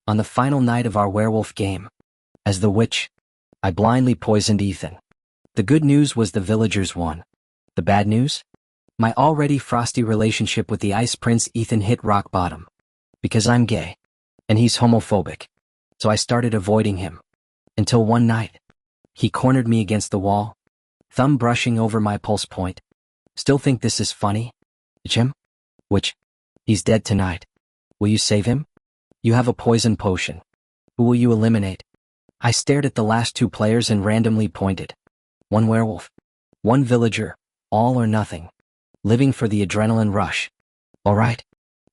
On the final night of our werewolf game, as the witch, I blindly poisoned Ethan. The good news was the villagers won. The bad news? My already frosty relationship with the Ice Prince Ethan hit rock bottom. Because I'm gay. And he's homophobic. So I started avoiding him. Until one night, he cornered me against the wall, thumb brushing over my pulse point. Still think this is funny? Jim? Which? He's dead tonight. Will you save him? You have a poison potion. Who will you eliminate? I stared at the last two players and randomly pointed. One werewolf. One villager. All or nothing. Living for the adrenaline rush. All right.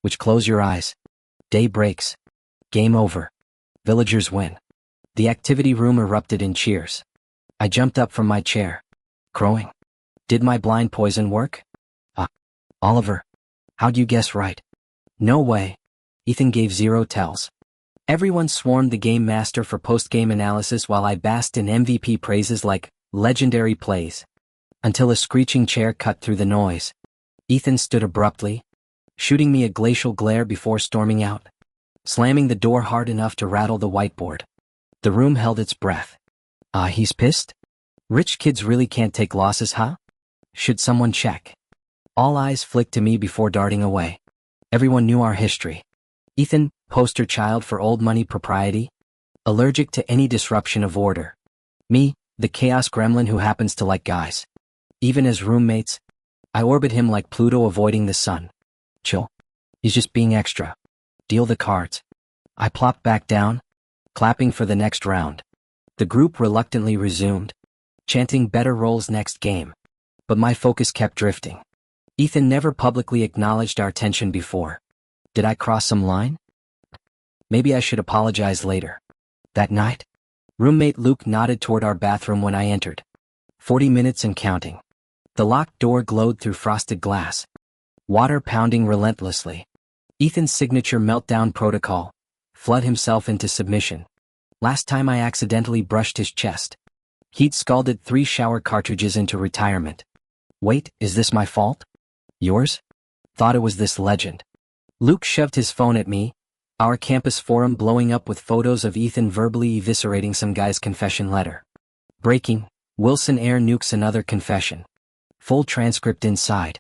Which, close your eyes. Day breaks. Game over. Villagers win. The activity room erupted in cheers. I jumped up from my chair, crowing. Did my blind poison work? Oliver. How'd you guess right? No way. Ethan gave 0 tells. Everyone swarmed the game master for post-game analysis while I basked in MVP praises like legendary plays. Until a screeching chair cut through the noise. Ethan stood abruptly, shooting me a glacial glare before storming out, slamming the door hard enough to rattle the whiteboard. The room held its breath. He's pissed? Rich kids really can't take losses, huh? Should someone check? All eyes flicked to me before darting away. Everyone knew our history. Ethan, poster child for old money propriety, allergic to any disruption of order. Me, the chaos gremlin who happens to like guys. Even as roommates, I orbit him like Pluto avoiding the sun. Chill. He's just being extra. Deal the cards. I plopped back down, clapping for the next round. The group reluctantly resumed, chanting better rolls next game. But my focus kept drifting. Ethan never publicly acknowledged our tension before. Did I cross some line? Maybe I should apologize later. That night, roommate Luke nodded toward our bathroom when I entered. 40 minutes and counting. The locked door glowed through frosted glass. Water pounding relentlessly. Ethan's signature meltdown protocol. Flood himself into submission. Last time I accidentally brushed his chest. He'd scalded 3 shower cartridges into retirement. Wait, is this my fault? Yours? Thought it was this legend. Luke shoved his phone at me, our campus forum blowing up with photos of Ethan verbally eviscerating some guy's confession letter. Breaking, Wilson air nukes another confession. Full transcript inside.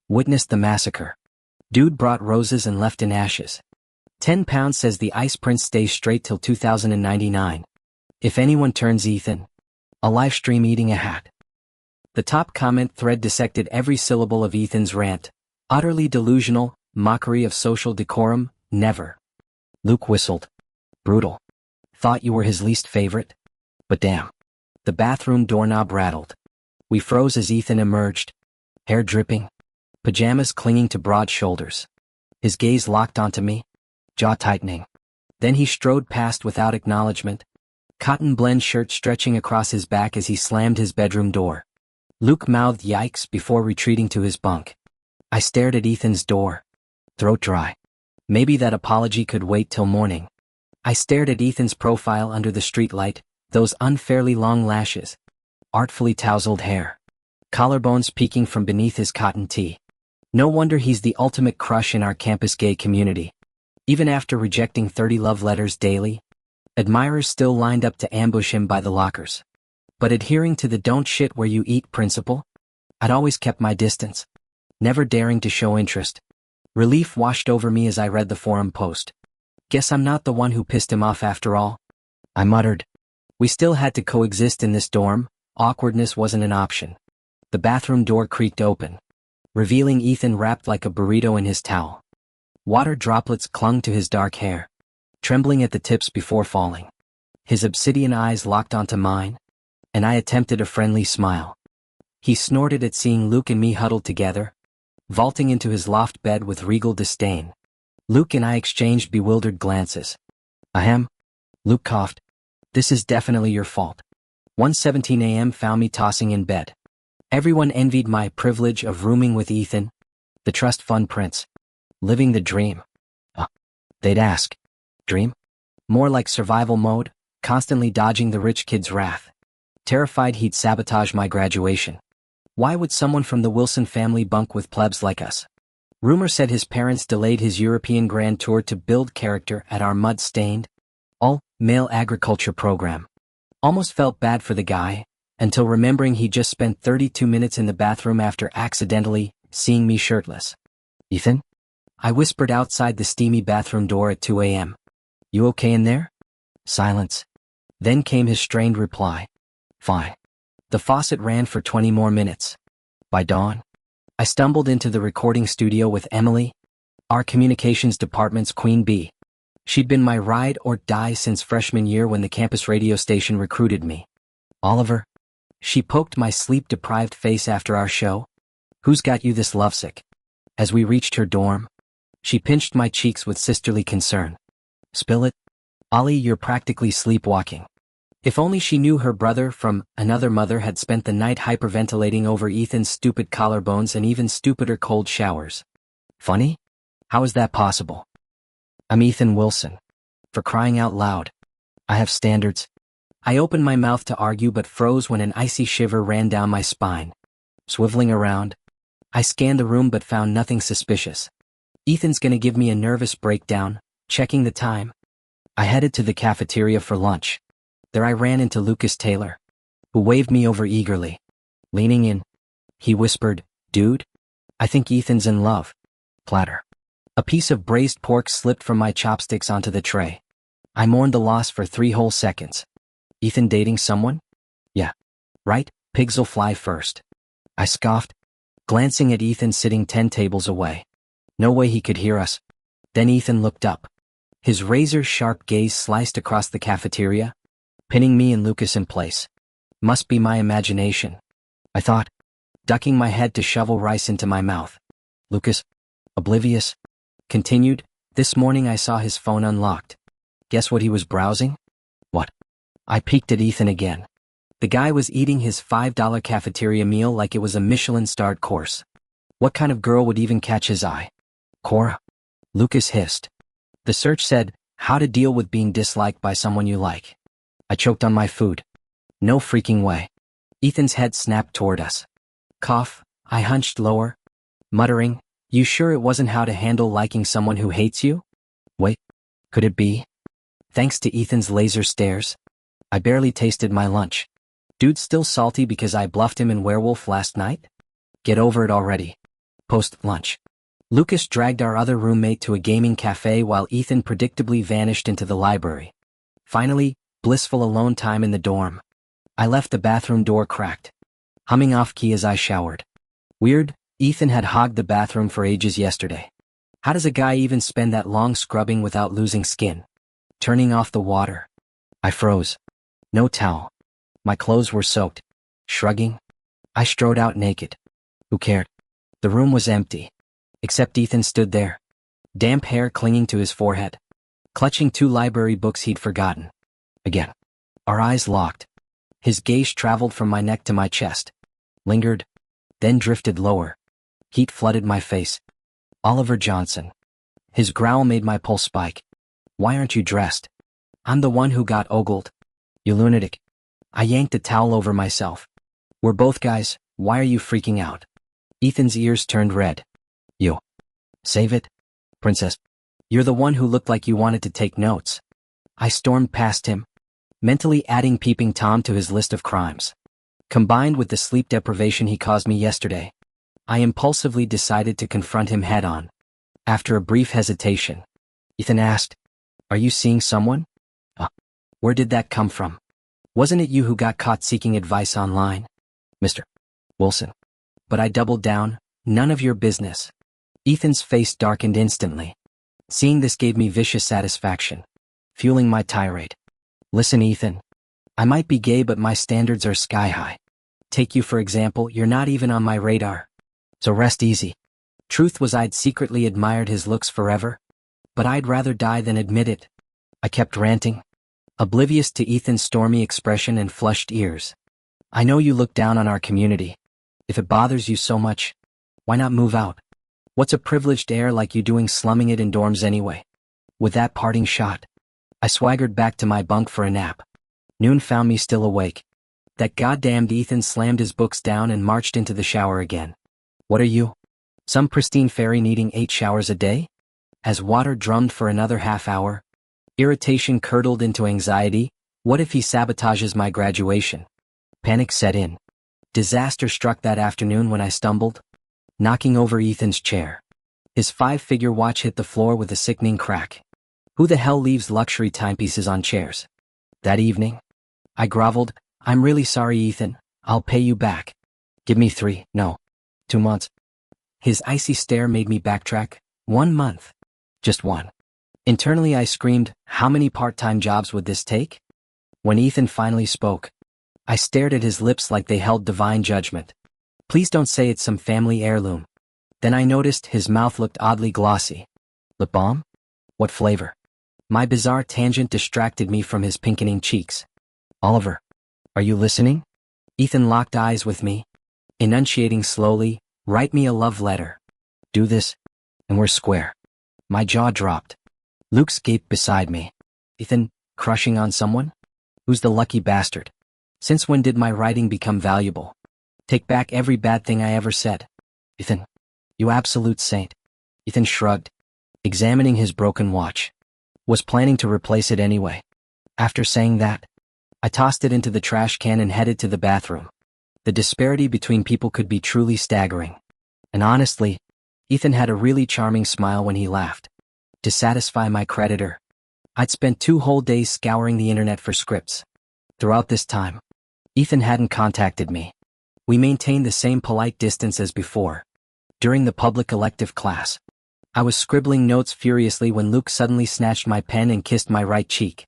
Witnessed the massacre. Dude brought roses and left in ashes. 10 pounds says the Ice Prince stays straight till 2099. If anyone turns Ethan, a live stream eating a hat. The top comment thread dissected every syllable of Ethan's rant. Utterly delusional, mockery of social decorum, never. Luke whistled. Brutal. Thought you were his least favorite? But damn. The bathroom doorknob rattled. We froze as Ethan emerged. Hair dripping. Pajamas clinging to broad shoulders. His gaze locked onto me. Jaw tightening. Then he strode past without acknowledgement. Cotton blend shirt stretching across his back as he slammed his bedroom door. Luke mouthed yikes before retreating to his bunk. I stared at Ethan's door. Throat dry. Maybe that apology could wait till morning. I stared at Ethan's profile under the streetlight, those unfairly long lashes. Artfully tousled hair. Collarbones peeking from beneath his cotton tee. No wonder he's the ultimate crush in our campus gay community. Even after rejecting 30 love letters daily, admirers still lined up to ambush him by the lockers. But adhering to the don't shit where you eat principle, I'd always kept my distance, never daring to show interest. Relief washed over me as I read the forum post. Guess I'm not the one who pissed him off after all. I muttered. We still had to coexist in this dorm. Awkwardness wasn't an option. The bathroom door creaked open, revealing Ethan wrapped like a burrito in his towel. Water droplets clung to his dark hair, trembling at the tips before falling. His obsidian eyes locked onto mine, and I attempted a friendly smile. He snorted at seeing Luke and me huddled together, vaulting into his loft bed with regal disdain. Luke and I exchanged bewildered glances. Ahem. Luke coughed. This is definitely your fault. 1:17 a.m. found me tossing in bed. Everyone envied my privilege of rooming with Ethan, the trust fund prince. Living the dream. They'd ask. Dream? More like survival mode, constantly dodging the rich kid's wrath. Terrified he'd sabotage my graduation. Why would someone from the Wilson family bunk with plebs like us? Rumor said his parents delayed his European grand tour to build character at our mud-stained, male agriculture program. Almost felt bad for the guy, until remembering he just spent 32 minutes in the bathroom after accidentally seeing me shirtless. Ethan? I whispered outside the steamy bathroom door at 2 a.m. You okay in there? Silence. Then came his strained reply. Fine. The faucet ran for 20 more minutes. By dawn, I stumbled into the recording studio with Emily, our communications department's queen bee. She'd been my ride or die since freshman year when the campus radio station recruited me. Oliver? She poked my sleep-deprived face after our show. Who's got you this lovesick? As we reached her dorm, she pinched my cheeks with sisterly concern. Spill it? Ollie, you're practically sleepwalking. If only she knew her brother from another mother had spent the night hyperventilating over Ethan's stupid collarbones and even stupider cold showers. Funny? How is that possible? I'm Ethan Wilson. For crying out loud. I have standards. I opened my mouth to argue but froze when an icy shiver ran down my spine. Swiveling around, I scanned the room but found nothing suspicious. Ethan's gonna give me a nervous breakdown, checking the time. I headed to the cafeteria for lunch. There I ran into Lucas Taylor, who waved me over eagerly. Leaning in, he whispered, Dude, I think Ethan's in love. Platter. A piece of braised pork slipped from my chopsticks onto the tray. I mourned the loss for 3 whole seconds. Ethan dating someone? Yeah. Right, pigs'll fly first. I scoffed, glancing at Ethan sitting 10 tables away. No way he could hear us. Then Ethan looked up. His razor-sharp gaze sliced across the cafeteria, pinning me and Lucas in place. Must be my imagination, I thought, ducking my head to shovel rice into my mouth. Lucas, oblivious, continued, this morning I saw his phone unlocked. Guess what he was browsing? What? I peeked at Ethan again. The guy was eating his $5 cafeteria meal like it was a Michelin-starred course. What kind of girl would even catch his eye? Cora? Lucas hissed. The search said, how to deal with being disliked by someone you like. I choked on my food. No freaking way. Ethan's head snapped toward us. Cough, I hunched lower, muttering, you sure it wasn't how to handle liking someone who hates you? Wait, could it be? Thanks to Ethan's laser stares, I barely tasted my lunch. Dude still salty because I bluffed him in Werewolf last night? Get over it already. Post-lunch. Lucas dragged our other roommate to a gaming cafe while Ethan predictably vanished into the library. Finally, blissful alone time in the dorm. I left the bathroom door cracked, humming off-key as I showered. Weird, Ethan had hogged the bathroom for ages yesterday. How does a guy even spend that long scrubbing without losing skin? Turning off the water. I froze. No towel. My clothes were soaked. Shrugging, I strode out naked. Who cared? The room was empty. Except Ethan stood there. Damp hair clinging to his forehead. Clutching 2 library books he'd forgotten. Again. Our eyes locked. His gaze traveled from my neck to my chest. Lingered. Then drifted lower. Heat flooded my face. Oliver Johnson. His growl made my pulse spike. Why aren't you dressed? I'm the one who got ogled. You lunatic. I yanked a towel over myself. We're both guys, why are you freaking out? Ethan's ears turned red. You. Save it? Princess. You're the one who looked like you wanted to take notes. I stormed past him, mentally adding peeping Tom to his list of crimes. Combined with the sleep deprivation he caused me yesterday, I impulsively decided to confront him head-on. After a brief hesitation, Ethan asked, Are you seeing someone? Where did that come from? Wasn't it you who got caught seeking advice online? Mr. Wilson. But I doubled down, none of your business. Ethan's face darkened instantly. Seeing this gave me vicious satisfaction, fueling my tirade. Listen, Ethan. I might be gay but my standards are sky-high. Take you for example, you're not even on my radar. So rest easy. Truth was I'd secretly admired his looks forever, but I'd rather die than admit it. I kept ranting, oblivious to Ethan's stormy expression and flushed ears. I know you look down on our community. If it bothers you so much, why not move out? What's a privileged heir like you doing slumming it in dorms anyway? With that parting shot, I swaggered back to my bunk for a nap. Noon found me still awake. That goddamned Ethan slammed his books down and marched into the shower again. What are you? Some pristine fairy needing 8 showers a day? As water drummed for another half hour, Irritation curdled into anxiety. What if he sabotages my graduation? Panic set in. Disaster struck that afternoon when I stumbled, knocking over Ethan's chair. His 5-figure watch hit the floor with a sickening crack. Who the hell leaves luxury timepieces on chairs? That evening, I groveled. I'm really sorry, Ethan. I'll pay you back. Give me 2 months. His icy stare made me backtrack. 1 month. Just one. Internally I screamed, how many part-time jobs would this take? When Ethan finally spoke, I stared at his lips like they held divine judgment. Please don't say it's some family heirloom. Then I noticed his mouth looked oddly glossy. Lip balm? What flavor? My bizarre tangent distracted me from his pinkening cheeks. Oliver, are you listening? Ethan locked eyes with me, enunciating slowly, write me a love letter. Do this, and we're square. My jaw dropped. Luke gaped beside me. Ethan, crushing on someone? Who's the lucky bastard? Since when did my writing become valuable? Take back every bad thing I ever said. Ethan, you absolute saint. Ethan shrugged, examining his broken watch. Was planning to replace it anyway. After saying that, I tossed it into the trash can and headed to the bathroom. The disparity between people could be truly staggering. And honestly, Ethan had a really charming smile when he laughed. To satisfy my creditor, I'd spent 2 whole days scouring the internet for scripts. Throughout this time, Ethan hadn't contacted me. We maintained the same polite distance as before. During the public elective class, I was scribbling notes furiously when Luke suddenly snatched my pen and kissed my right cheek.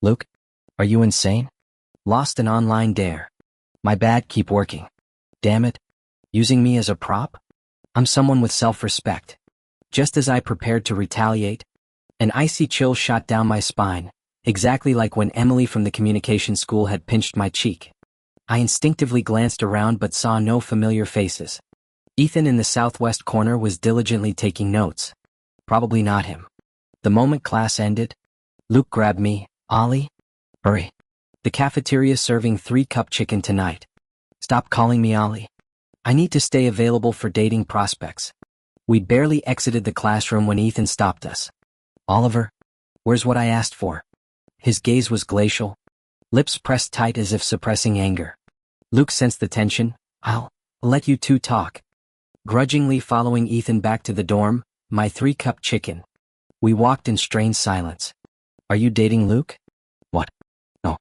Luke, are you insane? Lost an online dare. My bad, keep working. Damn it. Using me as a prop? I'm someone with self-respect. Just as I prepared to retaliate, an icy chill shot down my spine, exactly like when Emily from the communication school had pinched my cheek. I instinctively glanced around but saw no familiar faces. Ethan in the southwest corner was diligently taking notes. Probably not him. The moment class ended, Luke grabbed me. Ollie? Hurry. The cafeteria's serving 3-cup chicken tonight. Stop calling me Ollie. I need to stay available for dating prospects. We barely exited the classroom when Ethan stopped us. Oliver, where's what I asked for? His gaze was glacial, lips pressed tight as if suppressing anger. Luke sensed the tension. I'll let you two talk. Grudgingly following Ethan back to the dorm, my 3-cup chicken. We walked in strained silence. Are you dating Luke? What? No.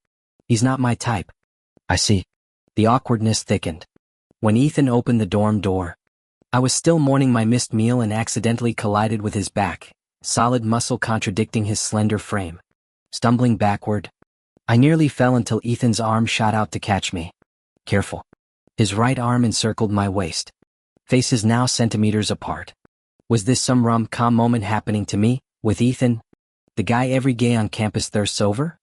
He's not my type. I see. The awkwardness thickened. When Ethan opened the dorm door, I was still mourning my missed meal and accidentally collided with his back, solid muscle contradicting his slender frame. Stumbling backward, I nearly fell until Ethan's arm shot out to catch me. Careful. His right arm encircled my waist. Faces now centimeters apart. Was this some rom-com moment happening to me, with Ethan, the guy every gay on campus thirsts over?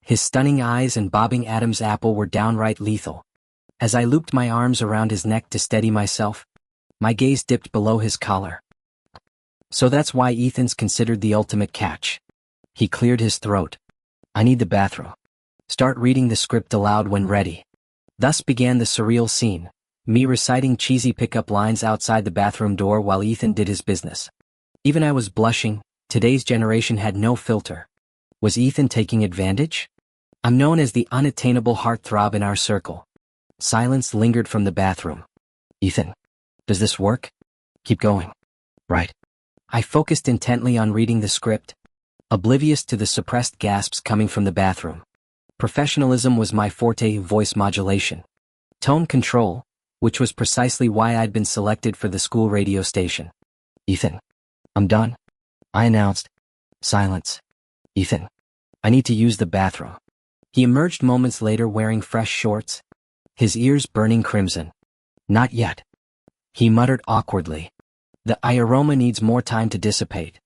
His stunning eyes and bobbing Adam's apple were downright lethal. As I looped my arms around his neck to steady myself, my gaze dipped below his collar. So that's why Ethan's considered the ultimate catch. He cleared his throat. I need the bathroom. Start reading the script aloud when ready. Thus began the surreal scene, me reciting cheesy pickup lines outside the bathroom door while Ethan did his business. Even I was blushing. Today's generation had no filter. Was Ethan taking advantage? I'm known as the unattainable heartthrob in our circle. Silence lingered from the bathroom. Ethan, does this work? Keep going. Right. I focused intently on reading the script, oblivious to the suppressed gasps coming from the bathroom. Professionalism was my forte, voice modulation. Tone control, which was precisely why I'd been selected for the school radio station. Ethan, I'm done, I announced. Silence. Ethan, I need to use the bathroom. He emerged moments later wearing fresh shorts, his ears burning crimson. Not yet. He muttered awkwardly. The aroma needs more time to dissipate.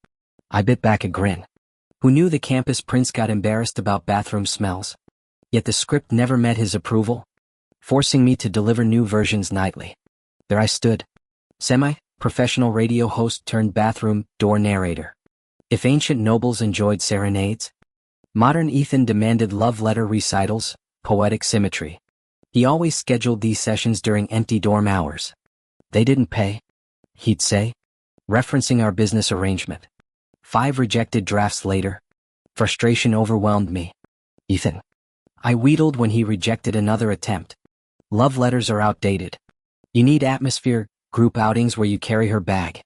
I bit back a grin. Who knew the campus prince got embarrassed about bathroom smells? Yet the script never met his approval, forcing me to deliver new versions nightly. There I stood, semi-professional radio host turned bathroom door narrator. If ancient nobles enjoyed serenades, modern Ethan demanded love letter recitals, poetic symmetry. He always scheduled these sessions during empty dorm hours. They didn't pay, he'd say, referencing our business arrangement. 5 rejected drafts later, Frustration overwhelmed me. Ethan. I wheedled when he rejected another attempt. Love letters are outdated. You need atmosphere, group outings where you carry her bag.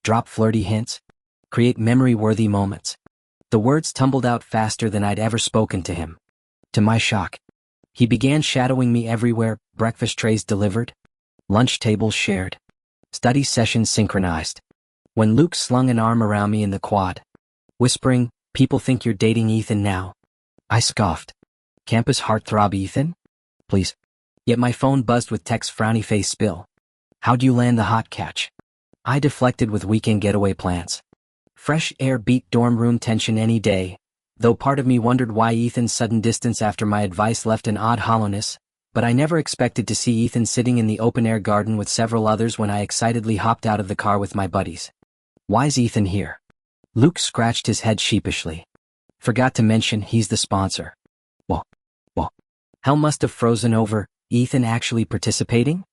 Drop flirty hints. Create memory-worthy moments. The words tumbled out faster than I'd ever spoken to him. To my shock, he began shadowing me everywhere, breakfast trays delivered, lunch tables shared, study sessions synchronized. When Luke slung an arm around me in the quad, whispering, "People think you're dating Ethan now," I scoffed. Campus heartthrob Ethan? Please. Yet my phone buzzed with text frowny face spill. How'd you land the hot catch? I deflected with weekend getaway plans. Fresh air beat dorm room tension any day, though part of me wondered why Ethan's sudden distance after my advice left an odd hollowness, but I never expected to see Ethan sitting in the open-air garden with several others when I excitedly hopped out of the car with my buddies. Why's Ethan here? Luke scratched his head sheepishly. Forgot to mention he's the sponsor. Well, hell must have frozen over. Ethan actually participating?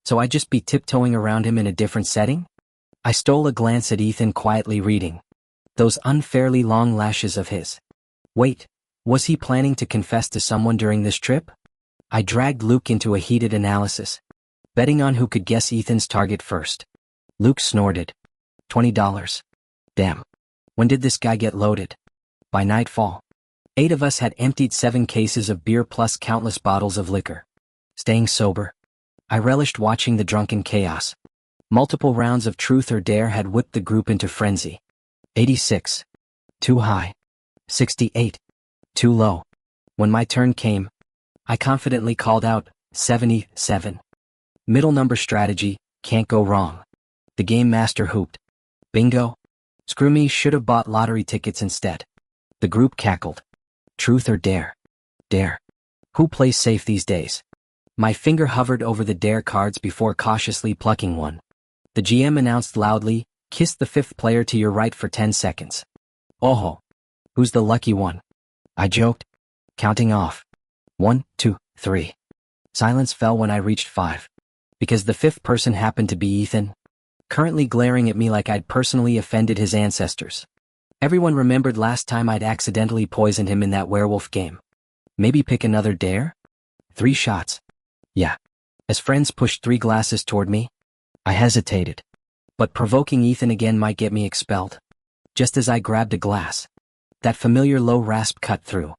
So I'd just be tiptoeing around him in a different setting? I stole a glance at Ethan quietly reading. Those unfairly long lashes of his. Wait, was he planning to confess to someone during this trip? I dragged Luke into a heated analysis, betting on who could guess Ethan's target first. Luke snorted. $20. Damn. When did this guy get loaded? By nightfall, 8 of us had emptied 7 cases of beer plus countless bottles of liquor. Staying sober, I relished watching the drunken chaos. Multiple rounds of truth or dare had whipped the group into frenzy. 86. Too high. 68. Too low. When my turn came, I confidently called out, 77. Middle number strategy, can't go wrong. The game master hooped. Bingo. Screw me, should have bought lottery tickets instead. The group cackled. Truth or dare? Dare. Who plays safe these days? My finger hovered over the dare cards before cautiously plucking one. The GM announced loudly, kiss the 5th player to your right for 10 seconds. Oh, who's the lucky one? I joked, counting off. 1, 2, 3. Silence fell when I reached 5. Because the 5th person happened to be Ethan, currently glaring at me like I'd personally offended his ancestors. Everyone remembered last time I'd accidentally poisoned him in that werewolf game. Maybe pick another dare? 3 shots. Yeah. As friends pushed 3 glasses toward me, I hesitated. But provoking Ethan again might get me expelled. Just as I grabbed a glass, that familiar low rasp cut through.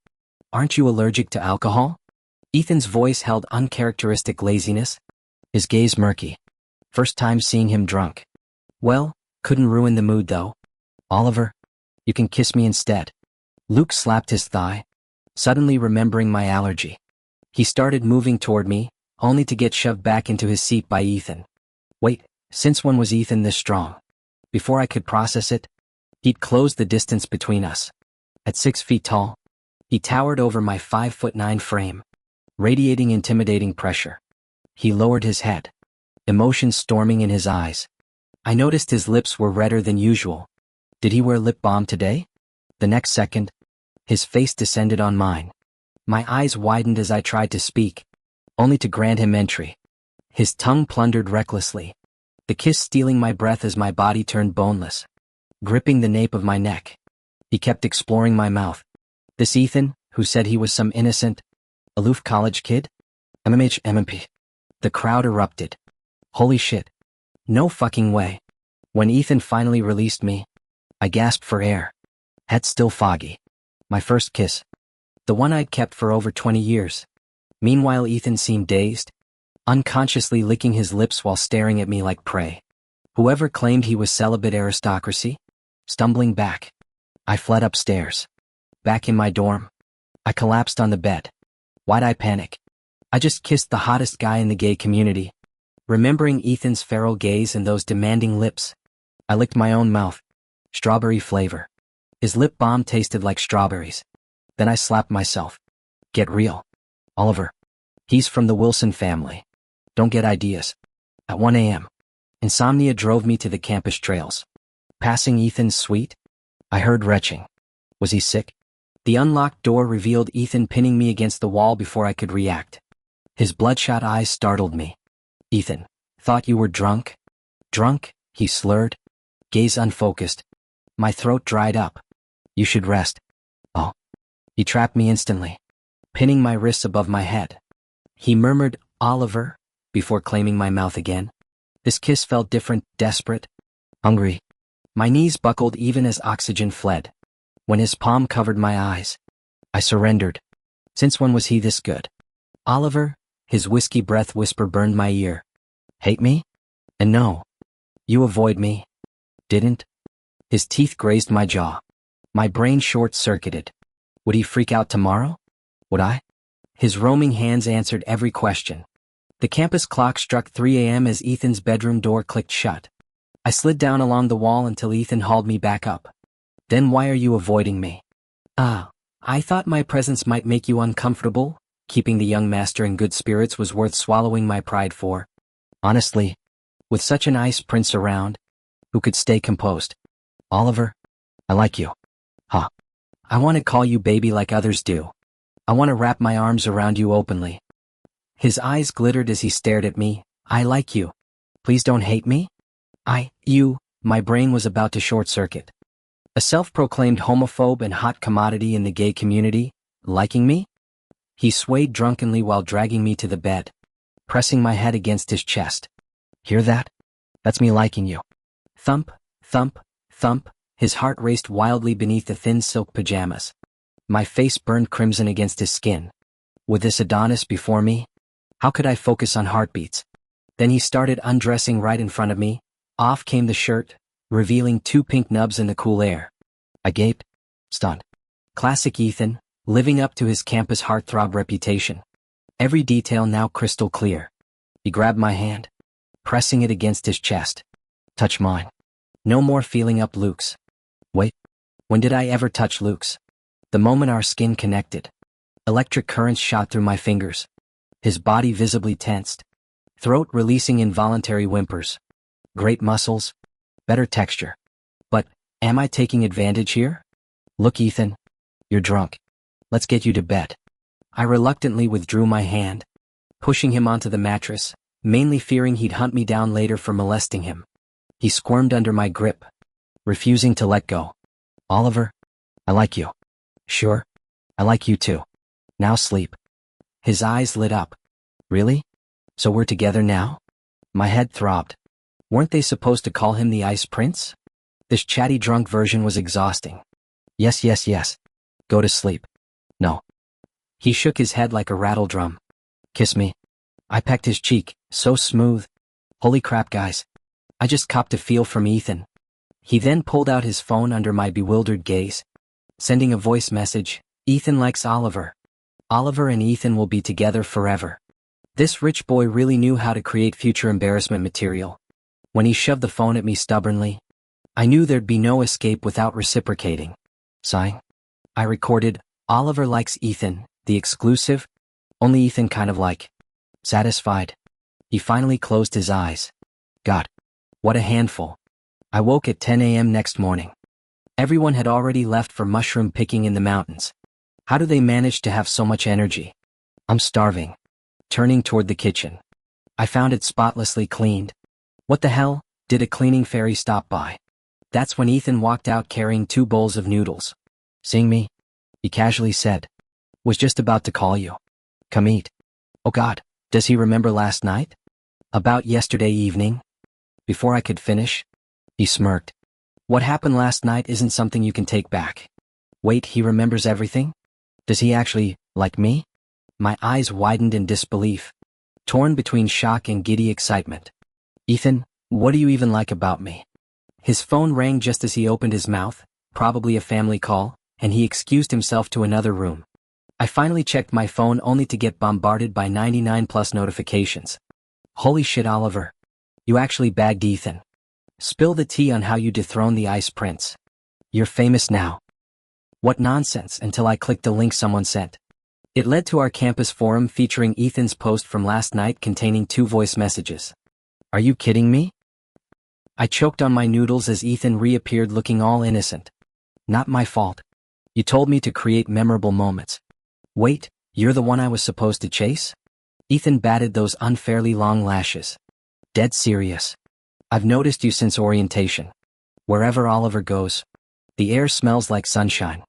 Aren't you allergic to alcohol? Ethan's voice held uncharacteristic laziness, his gaze murky. First time seeing him drunk. Well, couldn't ruin the mood though. Oliver, you can kiss me instead. Luke slapped his thigh, suddenly remembering my allergy. He started moving toward me, only to get shoved back into his seat by Ethan. Wait, since when was Ethan this strong? Before I could process it, he'd closed the distance between us. At 6 feet tall, he towered over my 5'9" frame, radiating intimidating pressure. He lowered his head, emotions storming in his eyes. I noticed his lips were redder than usual. Did he wear lip balm today? The next second, his face descended on mine. My eyes widened as I tried to speak, only to grant him entry. His tongue plundered recklessly, the kiss stealing my breath as my body turned boneless. Gripping the nape of my neck, he kept exploring my mouth. This Ethan, who said he was some innocent, aloof college kid? MMP. The crowd erupted. Holy shit. No fucking way. When Ethan finally released me, I gasped for air. Head still foggy. My first kiss. The one I'd kept for over 20 years. Meanwhile, Ethan seemed dazed, unconsciously licking his lips while staring at me like prey. Whoever claimed he was celibate aristocracy? Stumbling back, I fled upstairs. Back in my dorm, I collapsed on the bed. Why'd I panic? I just kissed the hottest guy in the gay community. Remembering Ethan's feral gaze and those demanding lips, I licked my own mouth. Strawberry flavor. His lip balm tasted like strawberries. Then I slapped myself. Get real. Oliver. He's from the Wilson family. Don't get ideas. At 1 a.m., insomnia drove me to the campus trails. Passing Ethan's suite, I heard retching. Was he sick? The unlocked door revealed Ethan pinning me against the wall before I could react. His bloodshot eyes startled me. Ethan, thought you were drunk? Drunk? He slurred, gaze unfocused. My throat dried up. You should rest. Oh. He trapped me instantly, pinning my wrists above my head. He murmured, "Oliver," before claiming my mouth again. This kiss felt different, desperate, hungry. My knees buckled even as oxygen fled. When his palm covered my eyes, I surrendered. Since when was he this good? "Oliver," his whiskey breath whisper burned my ear. "Hate me? And no. You avoid me. Didn't?" His teeth grazed my jaw. My brain short-circuited. Would he freak out tomorrow? Would I? His roaming hands answered every question. The campus clock struck 3 a.m. as Ethan's bedroom door clicked shut. I slid down along the wall until Ethan hauled me back up. "Then why are you avoiding me?" I thought my presence might make you uncomfortable." Keeping the young master in good spirits was worth swallowing my pride for. Honestly, with such an ice prince around, who could stay composed? "Oliver, I like you." Huh. "I want to call you baby like others do. I want to wrap my arms around you openly." His eyes glittered as he stared at me. "I like you. Please don't hate me." You, my brain was about to short-circuit. A self-proclaimed homophobe and hot commodity in the gay community, liking me? He swayed drunkenly while dragging me to the bed, pressing my head against his chest. "Hear that? That's me liking you." Thump, thump, thump, his heart raced wildly beneath the thin silk pajamas. My face burned crimson against his skin. With this Adonis before me, how could I focus on heartbeats? Then he started undressing right in front of me. Off came the shirt, revealing 2 pink nubs in the cool air. I gaped, stunned. Classic Ethan, living up to his campus heartthrob reputation. Every detail now crystal clear. He grabbed my hand, pressing it against his chest. "Touch mine. No more feeling up Luke's." Wait, when did I ever touch Luke's? The moment our skin connected, electric currents shot through my fingers. His body visibly tensed, throat releasing involuntary whimpers. Great muscles, better texture. But, am I taking advantage here? "Look, Ethan, you're drunk. Let's get you to bed." I reluctantly withdrew my hand, pushing him onto the mattress, mainly fearing he'd hunt me down later for molesting him. He squirmed under my grip, refusing to let go. "Oliver, I like you." "Sure, I like you too. Now sleep." His eyes lit up. "Really? So we're together now?" My head throbbed. Weren't they supposed to call him the Ice Prince? This chatty drunk version was exhausting. Yes, yes, yes. Go to sleep." "No." He shook his head like a rattle drum. "Kiss me." I pecked his cheek, so smooth. Holy crap, guys. I just copped a feel from Ethan. He then pulled out his phone under my bewildered gaze, sending a voice message. "Ethan likes Oliver. Oliver and Ethan will be together forever." This rich boy really knew how to create future embarrassment material. When he shoved the phone at me stubbornly, I knew there'd be no escape without reciprocating. Sighing, I recorded, "Oliver likes Ethan, the exclusive, only Ethan kind of like." Satisfied, he finally closed his eyes. God, what a handful. I woke at 10 a.m. next morning. Everyone had already left for mushroom picking in the mountains. How do they manage to have so much energy? I'm starving. Turning toward the kitchen, I found it spotlessly cleaned. What the hell? Did a cleaning fairy stop by? That's when Ethan walked out carrying 2 bowls of noodles. Seeing me, he casually said, "Was just about to call you. Come eat." Oh God, does he remember last night? About yesterday evening? Before I could finish, he smirked. What happened last night isn't something you can take back. Wait, he remembers everything? Does he actually like me? My eyes widened in disbelief, torn between shock and giddy excitement. "Ethan, what do you even like about me?" His phone rang just as he opened his mouth, probably a family call, and he excused himself to another room. I finally checked my phone only to get bombarded by 99+ notifications. Holy shit, Oliver. You actually bagged Ethan. Spill the tea on how you dethroned the Ice Prince. You're famous now. What nonsense, until I clicked the link someone sent. It led to our campus forum featuring Ethan's post from last night containing 2 voice messages. Are you kidding me? I choked on my noodles as Ethan reappeared looking all innocent. Not my fault. You told me to create memorable moments. Wait, you're the one I was supposed to chase? Ethan batted those unfairly long lashes. Dead serious. I've noticed you since orientation. Wherever Oliver goes, the air smells like sunshine.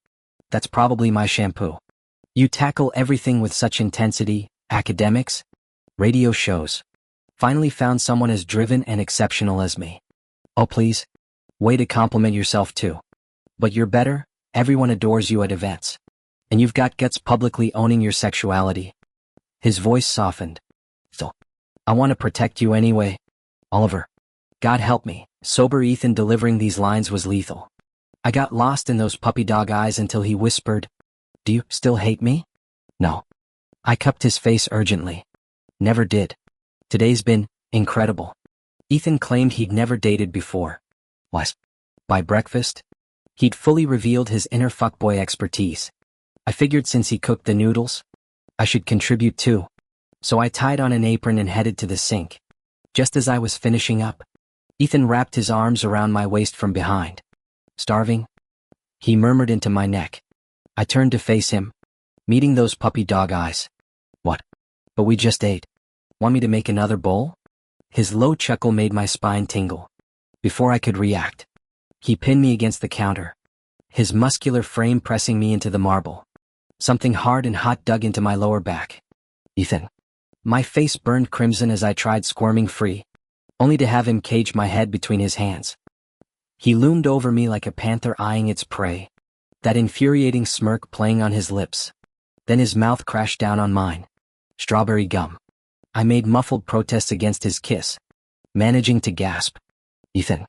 That's probably my shampoo. You tackle everything with such intensity, academics, radio shows. Finally found someone as driven and exceptional as me. Oh please. Way to compliment yourself too. But you're better, everyone adores you at events. And you've got guts publicly owning your sexuality. His voice softened. So, I want to protect you anyway. Oliver. God help me, sober Ethan delivering these lines was lethal. I got lost in those puppy dog eyes until he whispered, "Do you still hate me?" No. I cupped his face urgently. Never did. Today's been incredible. Ethan claimed he'd never dated before. Was. By breakfast? He'd fully revealed his inner fuckboy expertise. I figured since he cooked the noodles, I should contribute too. So I tied on an apron and headed to the sink. Just as I was finishing up, Ethan wrapped his arms around my waist from behind. Starving? He murmured into my neck. I turned to face him, meeting those puppy dog eyes. What? But we just ate. Want me to make another bowl? His low chuckle made my spine tingle. Before I could react, he pinned me against the counter, his muscular frame pressing me into the marble. Something hard and hot dug into my lower back. Ethan. My face burned crimson as I tried squirming free, only to have him cage my head between his hands. He loomed over me like a panther eyeing its prey, that infuriating smirk playing on his lips. Then his mouth crashed down on mine. Strawberry gum. I made muffled protests against his kiss, managing to gasp. Ethan.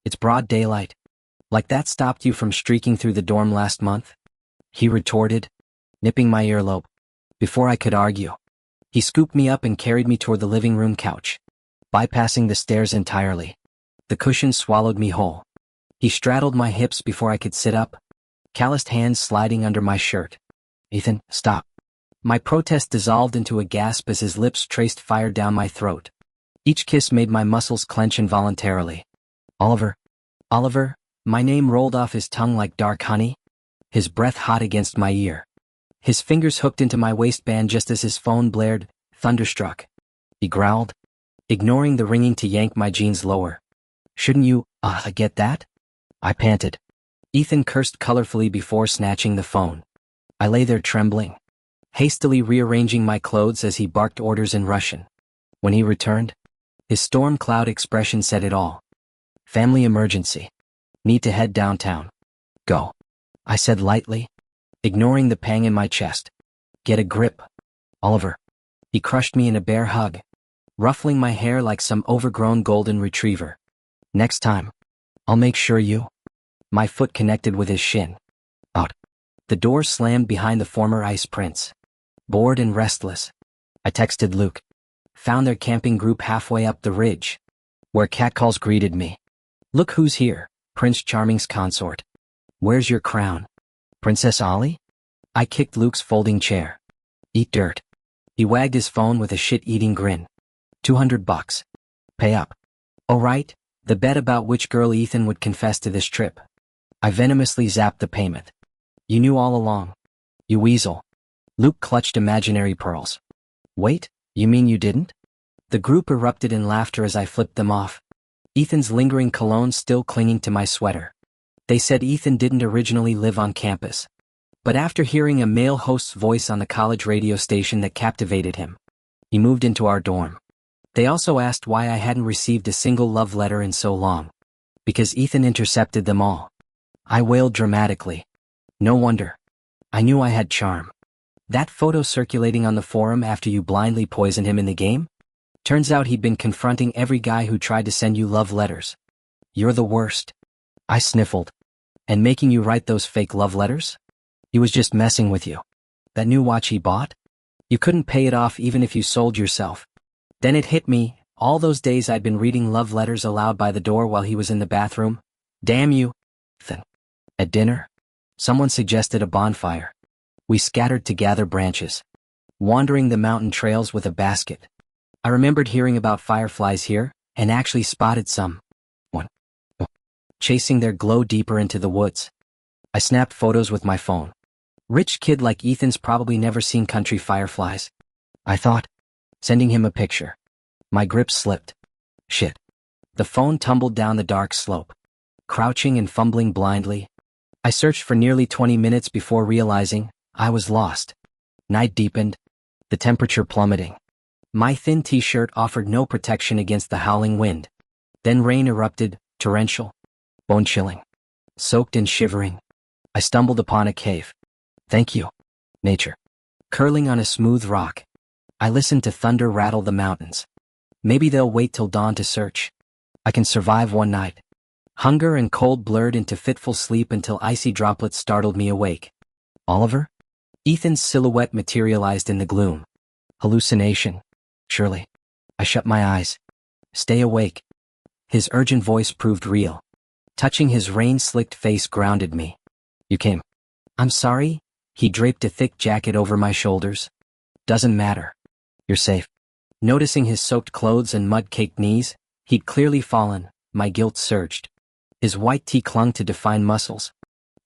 It's broad daylight. Like that stopped you from streaking through the dorm last month? He retorted, nipping my earlobe. Before I could argue, he scooped me up and carried me toward the living room couch, bypassing the stairs entirely. The cushion swallowed me whole. He straddled my hips before I could sit up, calloused hands sliding under my shirt. Ethan, stop. My protest dissolved into a gasp as his lips traced fire down my throat. Each kiss made my muscles clench involuntarily. Oliver. Oliver, my name rolled off his tongue like dark honey, his breath hot against my ear. His fingers hooked into my waistband just as his phone blared, thunderstruck. He growled, ignoring the ringing to yank my jeans lower. Shouldn't you, get that? I panted. Ethan cursed colorfully before snatching the phone. I lay there trembling, hastily rearranging my clothes as he barked orders in Russian. When he returned, his storm cloud expression said it all. Family emergency. Need to head downtown. Go. I said lightly, ignoring the pang in my chest. Get a grip, Oliver. He crushed me in a bear hug, ruffling my hair like some overgrown golden retriever. Next time, I'll make sure you. My foot connected with his shin. Out. The door slammed behind the former ice prince. Bored and restless, I texted Luke. Found their camping group halfway up the ridge, where catcalls greeted me. Look who's here, Prince Charming's consort. Where's your crown? Princess Ollie? I kicked Luke's folding chair. Eat dirt. He wagged his phone with a shit-eating grin. $200. Pay up. Oh right, the bet about which girl Ethan would confess to this trip. I venomously zapped the payment. You knew all along. You weasel. Luke clutched imaginary pearls. Wait, you mean you didn't? The group erupted in laughter as I flipped them off, Ethan's lingering cologne still clinging to my sweater. They said Ethan didn't originally live on campus, but after hearing a male host's voice on the college radio station that captivated him, he moved into our dorm. They also asked why I hadn't received a single love letter in so long. Because Ethan intercepted them all. I wailed dramatically. No wonder. I knew I had charm. That photo circulating on the forum after you blindly poisoned him in the game? Turns out he'd been confronting every guy who tried to send you love letters. You're the worst. I sniffled. And making you write those fake love letters? He was just messing with you. That new watch he bought? You couldn't pay it off even if you sold yourself. Then it hit me, all those days I'd been reading love letters aloud by the door while he was in the bathroom. Damn you. Then, at dinner, someone suggested a bonfire. We scattered to gather branches, wandering the mountain trails with a basket. I remembered hearing about fireflies here, and actually spotted some. One. Chasing their glow deeper into the woods. I snapped photos with my phone. Rich kid like Ethan's probably never seen country fireflies. I thought, sending him a picture. My grip slipped. Shit. The phone tumbled down the dark slope. Crouching and fumbling blindly, I searched for nearly 20 minutes before realizing I was lost. Night deepened, the temperature plummeting. My thin t-shirt offered no protection against the howling wind. Then rain erupted, torrential, bone-chilling. Soaked and shivering, I stumbled upon a cave. Thank you, nature. Curling on a smooth rock, I listened to thunder rattle the mountains. Maybe they'll wait till dawn to search. I can survive one night. Hunger and cold blurred into fitful sleep until icy droplets startled me awake. Oliver? Ethan's silhouette materialized in the gloom. Hallucination, surely. I shut my eyes. Stay awake. His urgent voice proved real. Touching his rain-slicked face grounded me. You came. I'm sorry? He draped a thick jacket over my shoulders. Doesn't matter. You're safe. Noticing his soaked clothes and mud-caked knees, he'd clearly fallen. My guilt surged. His white tee clung to defined muscles,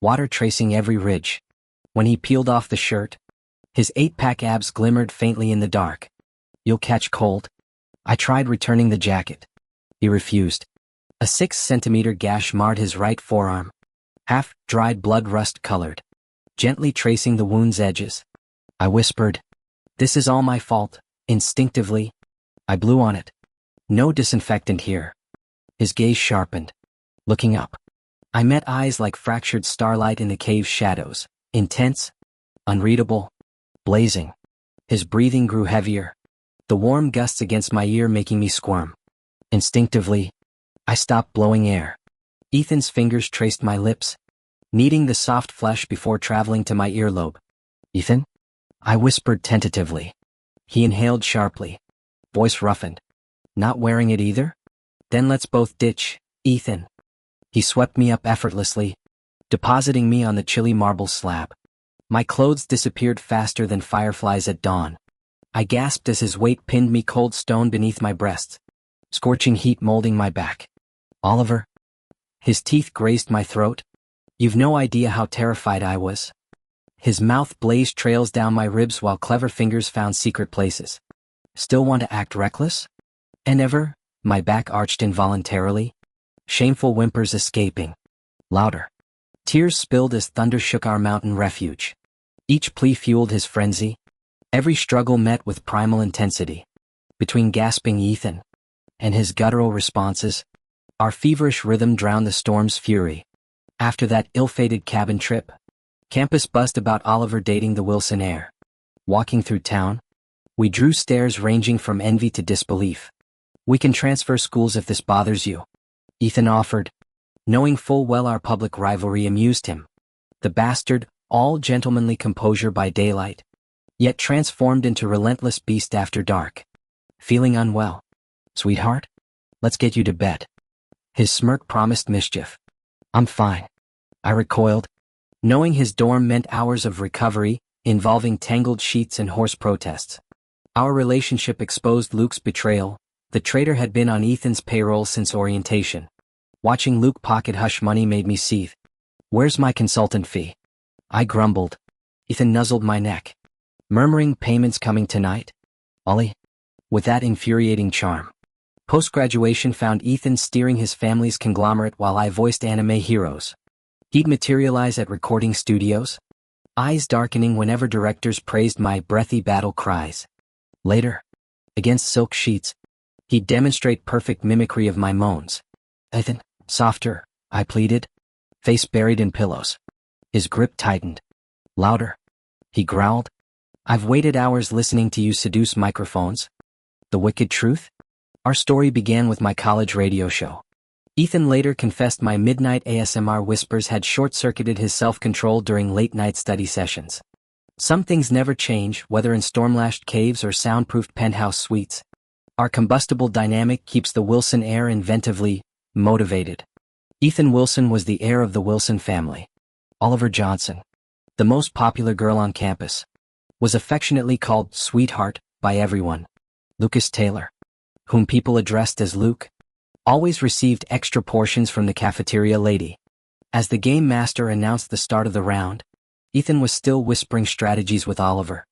water tracing every ridge. When he peeled off the shirt, his 8-pack abs glimmered faintly in the dark. You'll catch cold. I tried returning the jacket. He refused. A 6-centimeter gash marred his right forearm, half-dried blood rust-colored, gently tracing the wound's edges. I whispered, "This is all my fault." Instinctively, I blew on it. No disinfectant here. His gaze sharpened. Looking up, I met eyes like fractured starlight in the cave's shadows, intense, unreadable, blazing. His breathing grew heavier, the warm gusts against my ear making me squirm. Instinctively, I stopped blowing air. Ethan's fingers traced my lips, kneading the soft flesh before traveling to my earlobe. "Ethan?" I whispered tentatively. He inhaled sharply, voice roughened. "Not wearing it either? Then let's both ditch, Ethan." He swept me up effortlessly, depositing me on the chilly marble slab. My clothes disappeared faster than fireflies at dawn. I gasped as his weight pinned me cold stone beneath my breasts, scorching heat molding my back. "Oliver?" His teeth grazed my throat. You've no idea how terrified I was. His mouth blazed trails down my ribs while clever fingers found secret places. "Still want to act reckless?" "And ever?" My back arched involuntarily. Shameful whimpers escaping. Louder. Tears spilled as thunder shook our mountain refuge. Each plea fueled his frenzy. Every struggle met with primal intensity. Between gasping Ethan and his guttural responses, our feverish rhythm drowned the storm's fury. After that ill-fated cabin trip, campus buzzed about Oliver dating the Wilson heir. Walking through town, we drew stares ranging from envy to disbelief. "We can transfer schools if this bothers you," Ethan offered, knowing full well our public rivalry amused him. The bastard, all gentlemanly composure by daylight, yet transformed into relentless beast after dark. "Feeling unwell, sweetheart? Let's get you to bed." His smirk promised mischief. "I'm fine." I recoiled, knowing his dorm meant hours of recovery, involving tangled sheets and hoarse protests. Our relationship exposed Luke's betrayal. The traitor had been on Ethan's payroll since orientation. Watching Luke pocket hush money made me seethe. "Where's my consultant fee?" I grumbled. Ethan nuzzled my neck, murmuring, "Payments coming tonight, Ollie?" With that infuriating charm. Post-graduation found Ethan steering his family's conglomerate while I voiced anime heroes. He'd materialize at recording studios, eyes darkening whenever directors praised my breathy battle cries. Later, against silk sheets, he'd demonstrate perfect mimicry of my moans. "Ethan, softer," I pleaded, face buried in pillows. His grip tightened. "Louder," he growled. "I've waited hours listening to you seduce microphones." The wicked truth? Our story began with my college radio show. Ethan later confessed my midnight ASMR whispers had short-circuited his self-control during late-night study sessions. Some things never change, whether in storm-lashed caves or soundproofed penthouse suites. Our combustible dynamic keeps the Wilson heir inventively motivated. Ethan Wilson was the heir of the Wilson family. Oliver Johnson, the most popular girl on campus, was affectionately called Sweetheart by everyone. Lucas Taylor, whom people addressed as Luke, always received extra portions from the cafeteria lady. As the game master announced the start of the round, Ethan was still whispering strategies with Oliver.